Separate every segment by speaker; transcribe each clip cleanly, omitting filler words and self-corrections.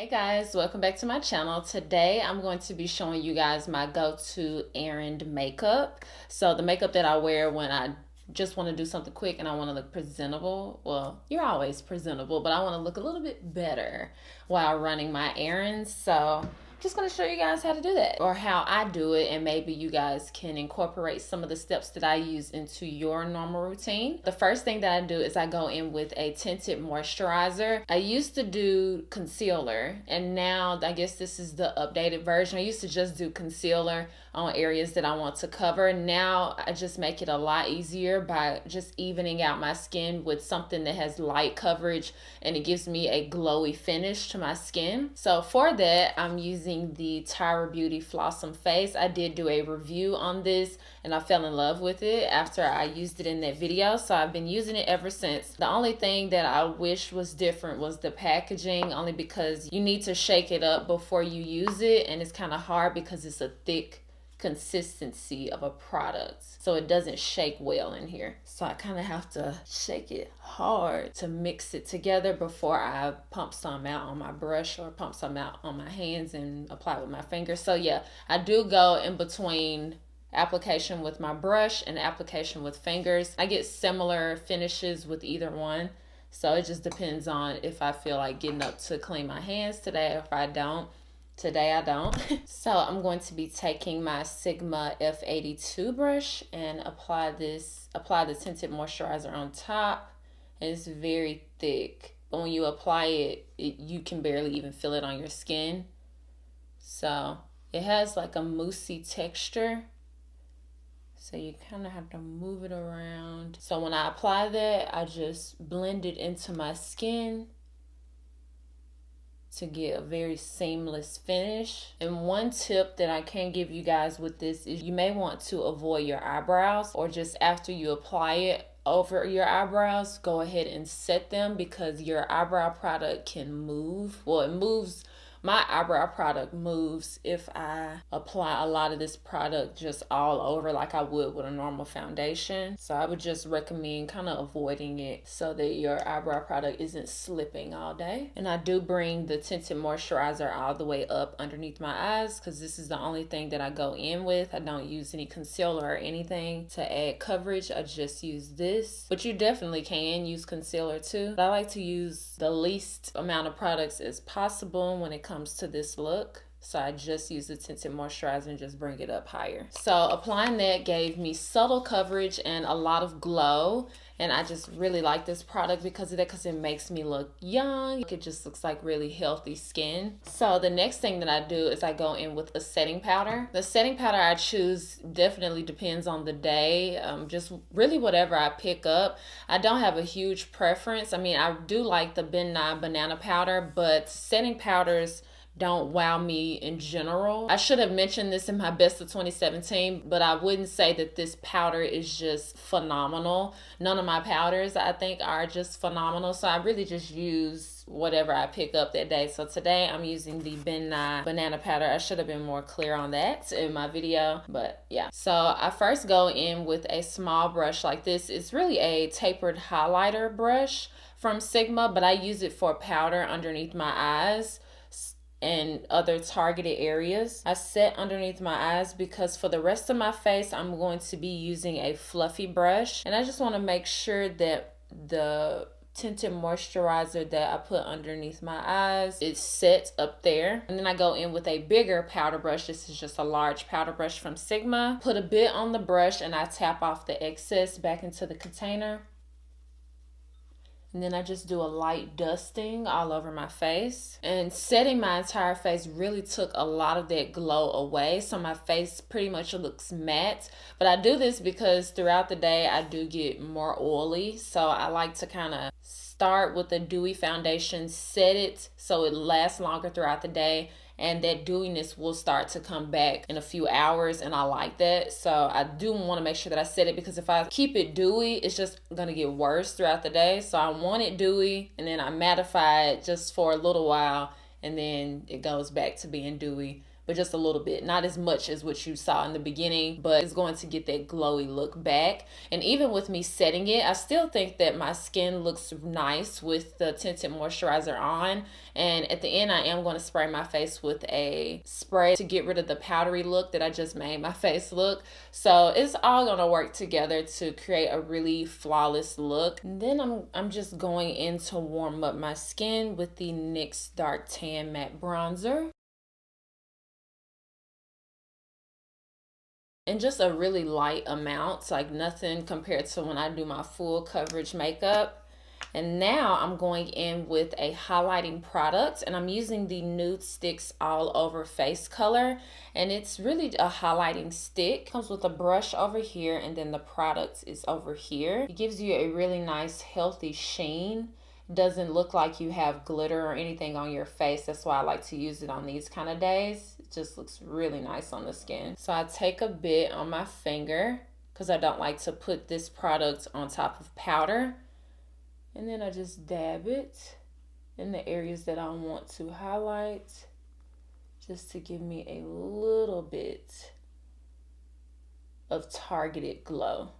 Speaker 1: Hey guys, welcome back to my channel. Today I'm going to be showing you guys my go-to errand makeup. So the makeup that I wear when I just want to do something quick and I want to look presentable. Well, you're always presentable, but I want to look a little bit better while running my errands. So just going to show you guys how to do that or how I do it, and maybe you guys can incorporate some of the steps that I use into your normal routine. The first thing that I do is I go in with a tinted moisturizer. I used to do concealer, and now I guess this is the updated version. I used to just do concealer on areas that I want to cover. Now I just make it a lot easier by just evening out my skin with something that has light coverage, and it gives me a glowy finish to my skin. So for that, I'm using the Tyra Beauty Flawsome Face. I did do a review on this and I fell in love with it after I used it in that video, so I've been using it ever since. The only thing that I wish was different was the packaging, only because you need to shake it up before you use it, and it's kind of hard because it's a thick consistency of a product, so it doesn't shake well in here. So I kind of have to shake it hard to mix it together before I pump some out on my brush or pump some out on my hands and apply it with my fingers. So yeah, I do go in between application with my brush and application with fingers. I get similar finishes with either one, so it just depends on if I feel like getting up to clean my hands today or if I don't. Today I don't. So I'm going to be taking my Sigma F82 brush and apply the tinted moisturizer on top. It's very thick, but when you apply it, you can barely even feel it on your skin. So it has like a moussey texture, so you kind of have to move it around. So when I apply that, I just blend it into my skin to get a very seamless finish. And one tip that I can give you guys with this is you may want to avoid your eyebrows, or just after you apply it over your eyebrows, go ahead and set them, because your eyebrow product can move. Well, it moves. My eyebrow product moves if I apply a lot of this product just all over like I would with a normal foundation. So I would just recommend kind of avoiding it so that your eyebrow product isn't slipping all day. And I do bring the tinted moisturizer all the way up underneath my eyes, because this is the only thing that I go in with. I don't use any concealer or anything to add coverage. I just use this, but you definitely can use concealer too. But I like to use the least amount of products as possible when it comes to this look. So I just use the tinted moisturizer and just bring it up higher. So applying that gave me subtle coverage and a lot of glow. And I just really like this product because of that, because it makes me look young. It just looks like really healthy skin. So the next thing that I do is I go in with a setting powder. The setting powder I choose definitely depends on the day. Just really whatever I pick up. I don't have a huge preference. I mean, I do like the BenNye Banana powder, but setting powders don't wow me in general. I should have mentioned this in my best of 2017, but I wouldn't say that this powder is just phenomenal. None of my powders I think are just phenomenal, so I really just use whatever I pick up that day. So today I'm using the BenNye Banana powder. I should have been more clear on that in my video, but yeah. So I first go in with a small brush like this. It's really a tapered highlighter brush from Sigma, but I use it for powder underneath my eyes and other targeted areas. I set underneath my eyes because for the rest of my face, I'm going to be using a fluffy brush. And I just want to make sure that the tinted moisturizer that I put underneath my eyes is set up there. And then I go in with a bigger powder brush. This is just a large powder brush from Sigma. Put a bit on the brush and I tap off the excess back into the container. And then I just do a light dusting all over my face. And setting my entire face really took a lot of that glow away. So my face pretty much looks matte. But I do this because throughout the day I do get more oily. So I like to kind of start with a dewy foundation, set it so it lasts longer throughout the day, and that dewiness will start to come back in a few hours, and I like that. So I do want to make sure that I set it, because if I keep it dewy, it's just going to get worse throughout the day. So I want it dewy, and then I mattify it just for a little while, and then it goes back to being dewy. but just a little bit, not as much as what you saw in the beginning, but it's going to get that glowy look back. And even with me setting it, I still think that my skin looks nice with the tinted moisturizer on. And at the end, I am going to spray my face with a spray to get rid of the powdery look that I just made my face look. So it's all going to work together to create a really flawless look. And then I'm just going in to warm up my skin with the NYX Dark Tan Matte Bronzer. And just a really light amount, like nothing compared to when I do my full coverage makeup. And now I'm going in with a highlighting product, and I'm using the NUDESTIX All Over Face Color. And it's really a highlighting stick. It comes with a brush over here, and then the product is over here. It gives you a really nice healthy sheen. It doesn't look like you have glitter or anything on your face. That's why I like to use it on these kind of days. It just looks really nice on the skin. So I take a bit on my finger because I don't like to put this product on top of powder. And then I just dab it in the areas that I want to highlight, just to give me a little bit of targeted glow.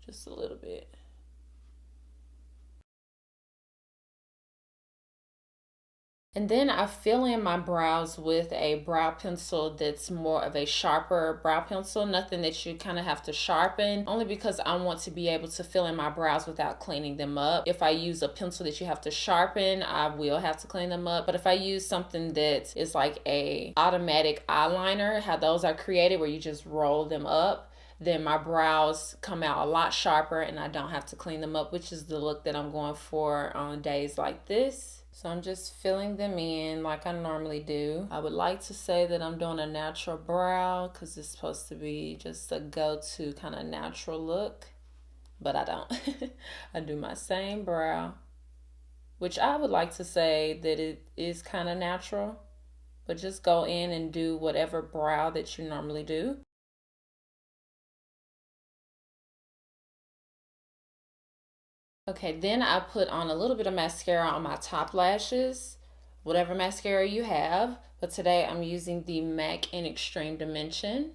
Speaker 1: Just a little bit. And then I fill in my brows with a brow pencil that's more of a sharper brow pencil, nothing that you kind of have to sharpen, only because I want to be able to fill in my brows without cleaning them up. If I use a pencil that you have to sharpen, I will have to clean them up. But if I use something that is like a automatic eyeliner, how those are created where you just roll them up, then my brows come out a lot sharper and I don't have to clean them up, which is the look that I'm going for on days like this. So I'm just filling them in like I normally do. I would like to say that I'm doing a natural brow because it's supposed to be just a go-to kind of natural look, but I don't. I do my same brow, which I would like to say that it is kind of natural, but just go in and do whatever brow that you normally do. Okay, then I put on a little bit of mascara on my top lashes, whatever mascara you have. But today I'm using the MAC in Extreme Dimension.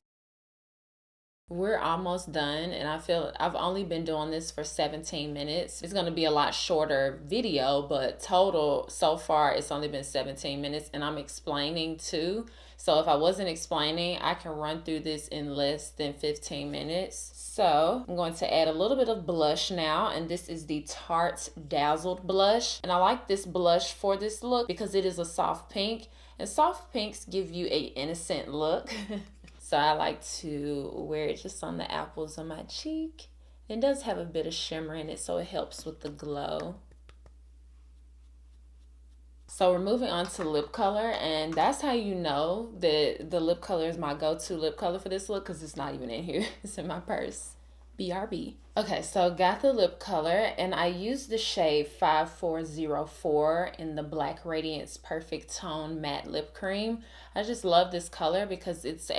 Speaker 1: We're almost done, and I feel I've only been doing this for 17 minutes. It's going to be a lot shorter video, but total so far it's only been 17 minutes, and I'm explaining too. So if I wasn't explaining, I can run through this in less than 15 minutes. So I'm going to add a little bit of blush now, and this is the Tarte Dazzled blush. And I like this blush for this look because it is a soft pink, and soft pinks give you an innocent look. So I like to wear it just on the apples of my cheek. It does have a bit of shimmer in it, so it helps with the glow. So we're moving on to lip color, and that's how you know that the lip color is my go-to lip color for this look, because it's not even in here. It's in my purse. BRB. Okay, so got the lip color, and I used the shade 5404 in the Black Radiance Perfect Tone Matte Lip Cream. I just love this color because it's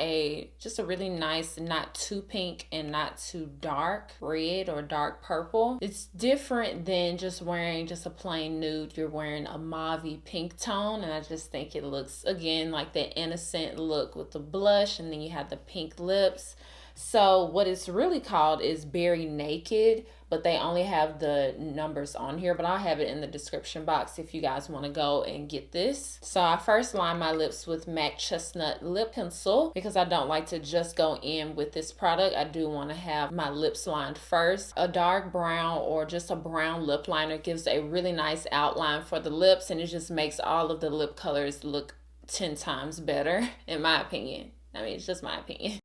Speaker 1: just a really nice, not too pink and not too dark red or dark purple. It's different than just wearing just a plain nude. You're wearing a mauve pink tone, and I just think it looks, again, like that innocent look with the blush, and then you have the pink lips. So what it's really called is Berry Naked, but they only have the numbers on here, but I'll have it in the description box if you guys want to go and get this. So I first line my lips with MAC Chestnut lip pencil because I don't like to just go in with this product. I do want to have my lips lined first. A dark brown or just a brown lip liner gives a really nice outline for the lips, and it just makes all of the lip colors look 10 times better, in my opinion. I mean, it's just my opinion.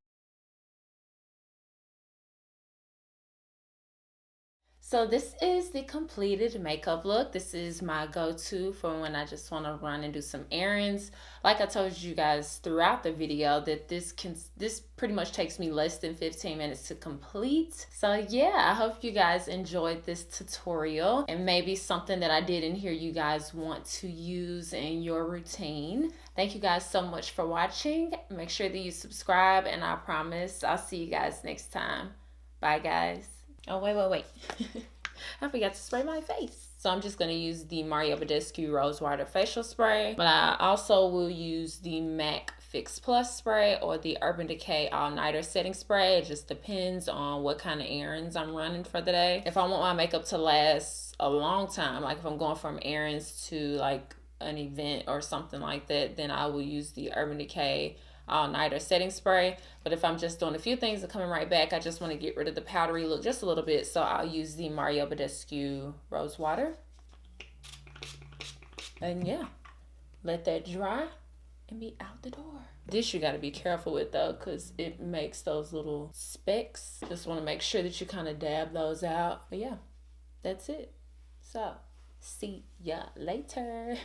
Speaker 1: So this is the completed makeup look. This is my go-to for when I just want to run and do some errands. Like I told you guys throughout the video that this pretty much takes me less than 15 minutes to complete. So yeah, I hope you guys enjoyed this tutorial, and maybe something that I did in here you guys want to use in your routine. Thank you guys so much for watching. Make sure that you subscribe, and I promise I'll see you guys next time. Bye guys. Oh, wait. I forgot to spray my face. So I'm just going to use the Mario Badescu Rose Water Facial Spray. But I also will use the MAC Fix Plus Spray or the Urban Decay All Nighter Setting Spray. It just depends on what kind of errands I'm running for the day. If I want my makeup to last a long time, like if I'm going from errands to like an event or something like that, then I will use the Urban Decay All Nighter Setting Spray. But if I'm just doing a few things and coming right back, I just want to get rid of the powdery look just a little bit, so I'll use the Mario Badescu Rose Water. And yeah, let that dry and be out the door. This you got to be careful with though, because it makes those little specks. Just want to make sure that you kind of dab those out. But yeah, that's it. So see ya later.